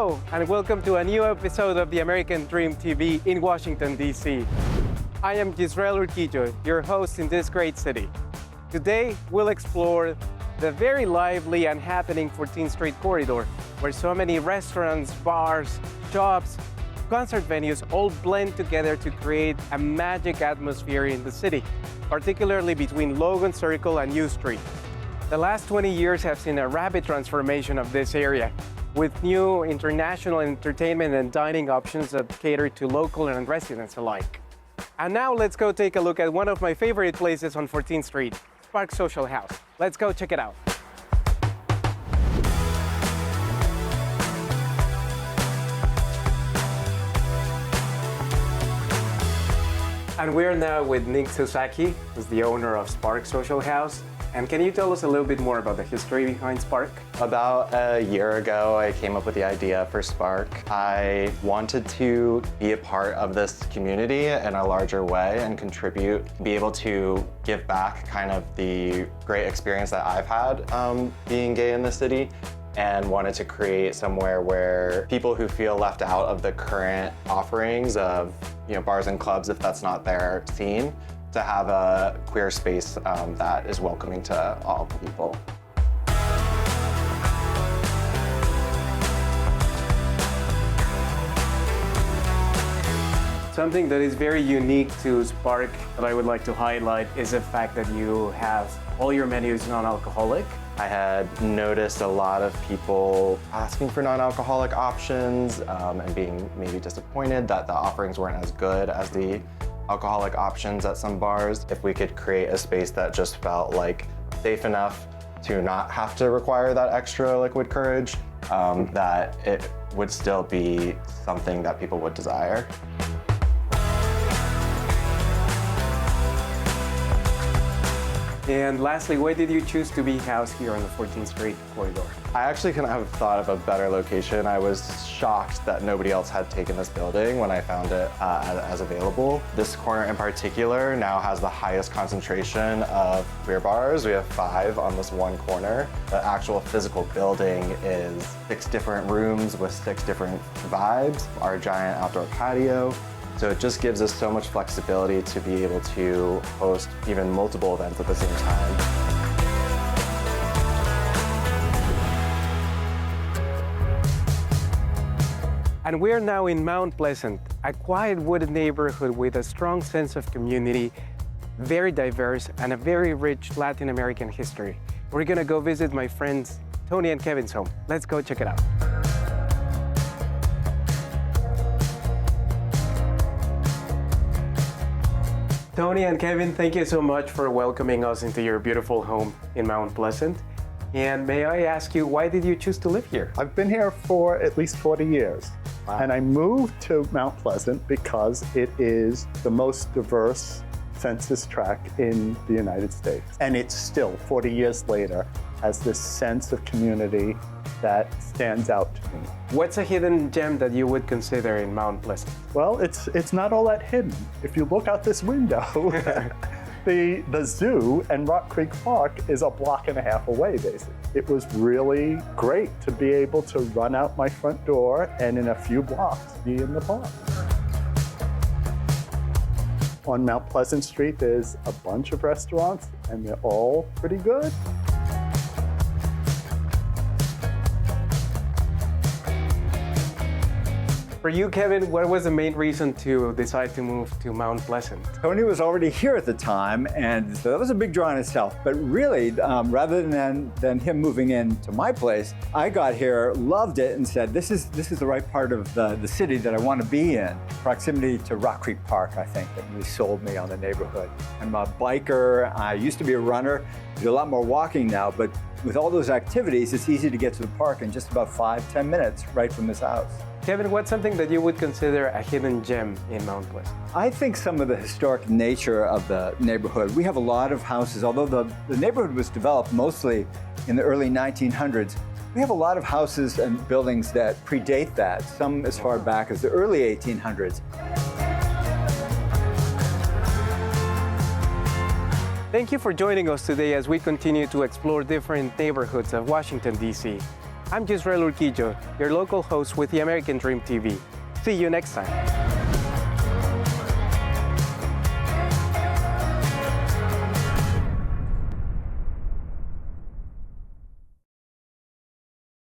Hello, and welcome to a new episode of the American Dream TV in Washington, D.C. I am Gisrael Urquijo, your host in this great city. Today, we'll explore the very lively and happening 14th Street corridor, where so many restaurants, bars, shops, concert venues all blend together to create a magic atmosphere in the city, particularly between Logan Circle and U Street. The last 20 years have seen a rapid transformation of this area, with new international entertainment and dining options that cater to local and residents alike. And now let's go take a look at one of my favorite places on 14th Street, Spark Social House. Let's go check it out. And we're now with Nick Tsusaki, who's the owner of Spark Social House. And can you tell us a little bit more about the history behind Spark? About a year ago, I came up with the idea for Spark. I wanted to be a part of this community in a larger way and contribute, be able to give back kind of the great experience that I've had being gay in the city, and wanted to create somewhere where people who feel left out of the current offerings of bars and clubs, if that's not their scene, to have a queer space that is welcoming to all people. Something that is very unique to Spark that I would like to highlight is the fact that you have all your menus non-alcoholic. I had noticed a lot of people asking for non-alcoholic options and being maybe disappointed that the offerings weren't as good as the alcoholic options at some bars. If we could create a space that just felt like safe enough to not have to require that extra liquid courage, that it would still be something that people would desire. And lastly, why did you choose to be housed here on the 14th Street corridor? I actually couldn't have thought of a better location. I was shocked that nobody else had taken this building when I found it as available. This corner in particular now has the highest concentration of queer bars. We have 5 on this one corner. The actual physical building is 6 different rooms with 6 different vibes. Our giant outdoor patio. So it just gives us so much flexibility to be able to host even multiple events at the same time. And we're now in Mount Pleasant, a quiet wooded neighborhood with a strong sense of community, very diverse, and a very rich Latin American history. We're gonna go visit my friends Tony and Kevin's home. Let's go check it out. Tony and Kevin, thank you so much for welcoming us into your beautiful home in Mount Pleasant. And may I ask you, why did you choose to live here? I've been here for at least 40 years. Wow. And I moved to Mount Pleasant because it is the most diverse census tract in the United States. And it's still, 40 years later, has this sense of community that stands out to me. What's a hidden gem that you would consider in Mount Pleasant? Well, it's not all that hidden. If you look out this window, the zoo and Rock Creek Park is a block and a half away, basically. It was really great to be able to run out my front door and in a few blocks be in the park. On Mount Pleasant Street, there's a bunch of restaurants and they're all pretty good. For you, Kevin, what was the main reason to decide to move to Mount Pleasant? Tony was already here at the time, and so that was a big draw in itself. But really, rather than him moving into my place, I got here, loved it, and said, this is the right part of the city that I want to be in. Proximity to Rock Creek Park, I think, that really sold me on the neighborhood. I'm a biker. I used to be a runner. I do a lot more walking now, but with all those activities, it's easy to get to the park in just about 5-10 minutes right from this house. Kevin, what's something that you would consider a hidden gem in Mount Pleasant? I think some of the historic nature of the neighborhood. We have a lot of houses, although the neighborhood was developed mostly in the early 1900s. We have a lot of houses and buildings that predate that, some as far back as the early 1800s. Thank you for joining us today as we continue to explore different neighborhoods of Washington, D.C. I'm Gisrael Urquijo, your local host with the American Dream TV. See you next time.